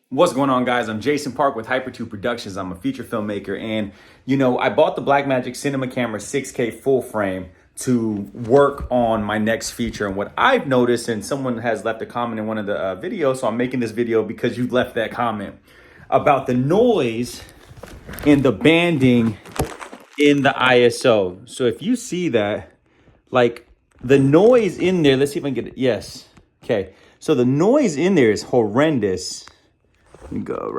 What's going on, guys? I'm Jason Park with Hypatude Productions. I'm a feature filmmaker, and I bought the Blackmagic Cinema Camera 6K full frame to work on my next feature. And what I've noticed, and someone has left a comment in one of the videos, so I'm making this video because you left that comment about the noise and the banding in the ISO. So if you see that, like the noise in there, let's see if I can get it. Yes. Okay. So the noise in there is horrendous. Let me go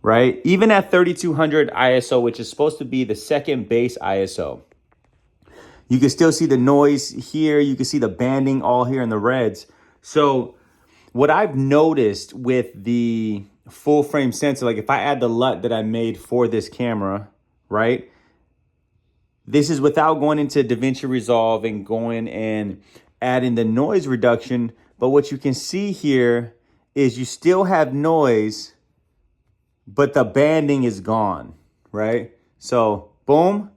right. Even at 3200 ISO, which is supposed to be the second base ISO, you can still see the noise here. You can see the banding all here in the reds. So what I've noticed with the full frame sensor, like if I add the LUT that I made for this camera, right? This is without going into DaVinci Resolve and going and adding the noise reduction. But what you can see here is you still have noise, but the banding is gone, right? So boom,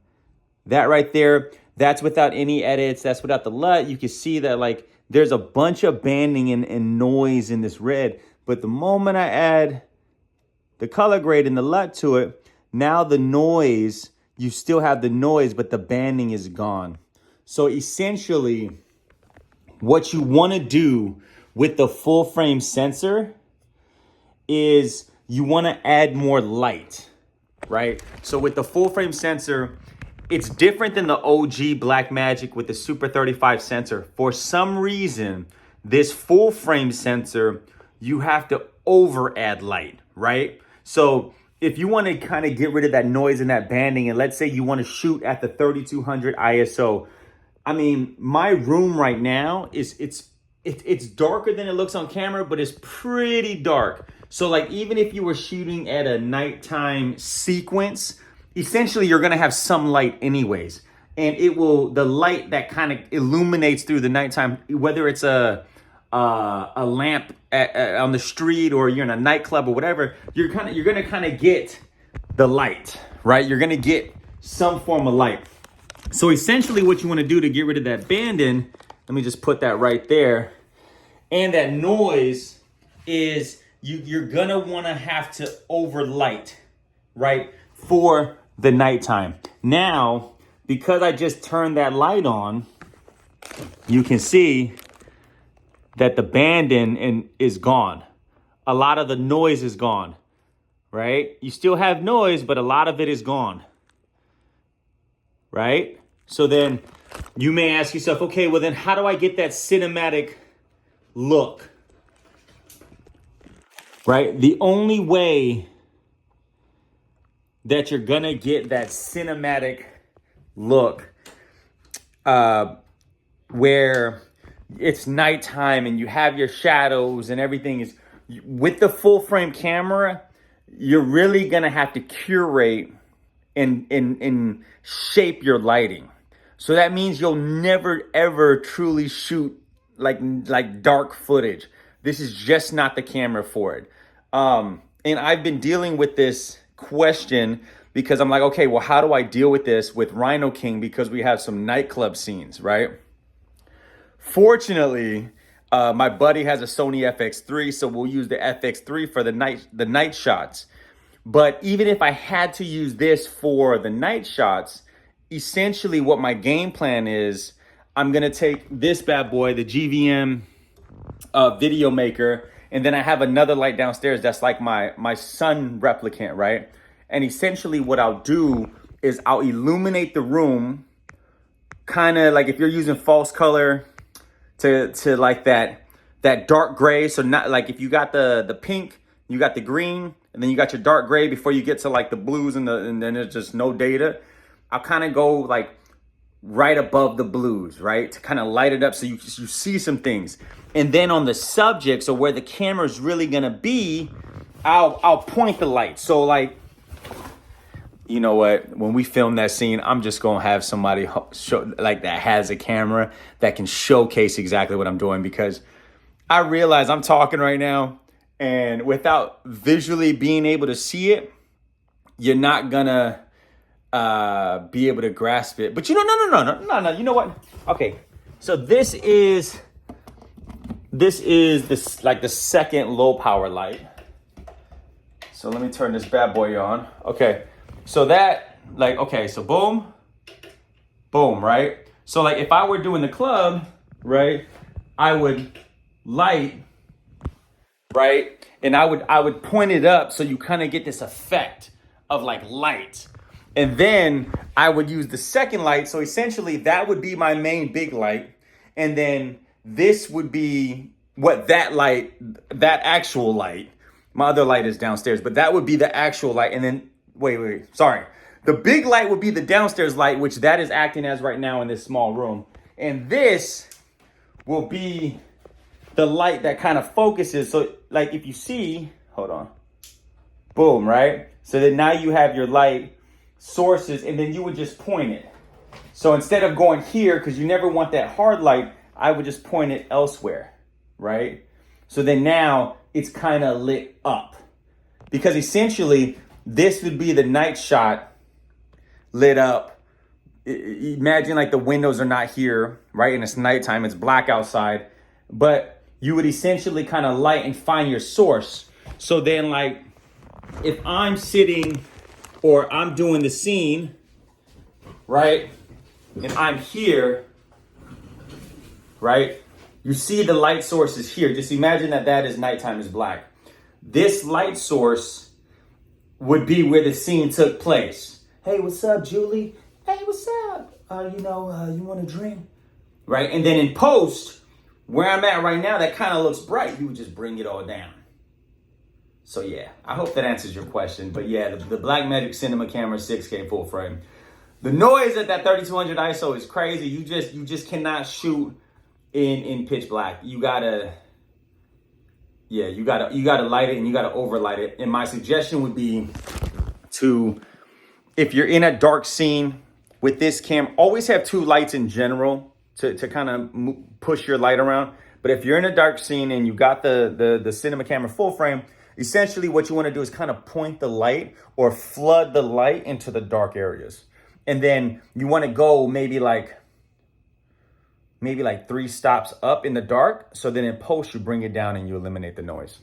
that right there, that's without any edits. That's without the LUT. You can see that like there's a bunch of banding and noise in this red. But the moment I add the color grade and the LUT to it, now the noise, you still have the noise, but the banding is gone. So essentially, what you want to do with the full frame sensor is you want to add more light, right? So with the full frame sensor, it's different than the OG Blackmagic with the Super 35 sensor. For some reason, this full frame sensor, you have to over add light, right? So if you want to kind of get rid of that noise and that banding, and let's say you want to shoot at the 3200 ISO, I mean, my room right now it's darker than it looks on camera, but it's pretty dark. So like even if you were shooting at a nighttime sequence, essentially you're gonna have some light anyways. And the light that kind of illuminates through the nighttime, whether it's a lamp on the street or you're in a nightclub or whatever, you're gonna kind of get the light, right? You're gonna get some form of light. So essentially what you want to do to get rid of that banding, let me just put that right there, and that noise is you're gonna want to have to overlight, right, for the nighttime. Now, because I just turned that light on, you can see that the banding is gone. A lot of the noise is gone, right? You still have noise, but a lot of it is gone, right? So then you may ask yourself, okay, well then how do I get that cinematic look, right? The only way that you're gonna get that cinematic look where it's nighttime and you have your shadows and everything is with the full frame camera, you're really gonna have to curate and shape your lighting. So that means you'll never ever truly shoot like dark footage. This is just not the camera for it. And I've been dealing with this question because I'm like, okay, well, how do I deal with this with Rhino King? Because we have some nightclub scenes, right? Fortunately, my buddy has a Sony FX3, so we'll use the FX3 for the night shots. But even if I had to use this for the night shots, essentially what my game plan is, I'm gonna take this bad boy, the GVM video maker, and then I have another light downstairs that's like my sun replicant, right? And essentially what I'll do is I'll illuminate the room, kind of like if you're using false color to like that dark gray. So not like if you got the pink, you got the green, and then you got your dark gray before you get to like the blues and then there's just no data. I'll kind of go like right above the blues, right? To kind of light it up so you see some things. And then on the subject, so where the camera is really gonna be, I'll point the light. So like, you know what? When we film that scene, I'm just gonna have somebody show like that has a camera that can showcase exactly what I'm doing, because I realize I'm talking right now, and without visually being able to see it, you're not gonna be able to grasp it. But no. You know what? Okay, so this is this is this like the second low power light. So let me turn this bad boy on. Okay, so that like, okay, so boom, boom, right? So like if I were doing the club, right, I would light, right? And I would point it up so you kind of get this effect of like light. And then I would use the second light. So essentially that would be my main big light. And then this would be what that light, that actual light, my other light is downstairs, but that would be the actual light. And then, wait, sorry. The big light would be the downstairs light, which that is acting as right now in this small room. And this will be the light that kind of focuses. So like if you see, hold on, boom, right? So then now you have your light sources, and then you would just point it. So instead of going here, because you never want that hard light, I would just point it elsewhere, right? So then now it's kind of lit up, because essentially this would be the night shot lit up. Imagine like the windows are not here, right? And it's nighttime, it's black outside, but you would essentially kind of light and find your source. So then like if I'm sitting or I'm doing the scene, right? And I'm here, right? You see the light source is here. Just imagine that that is nighttime, is black. This light source would be where the scene took place. Hey, what's up, Julie? Hey, what's up? You want a drink? Right? And then in post, where I'm at right now, that kind of looks bright. You would just bring it all down. So yeah, I hope that answers your question. But yeah, the Blackmagic Cinema Camera 6K full frame. The noise at that 3200 ISO is crazy. You just cannot shoot in pitch black. You gotta light it, and you gotta overlight it. And my suggestion would be to, if you're in a dark scene with this cam, always have two lights in general to kind of push your light around. But if you're in a dark scene and you got the cinema camera full frame, essentially what you want to do is kind of point the light or flood the light into the dark areas. And then you want to go maybe like 3 stops up in the dark. So then in post, you bring it down and you eliminate the noise.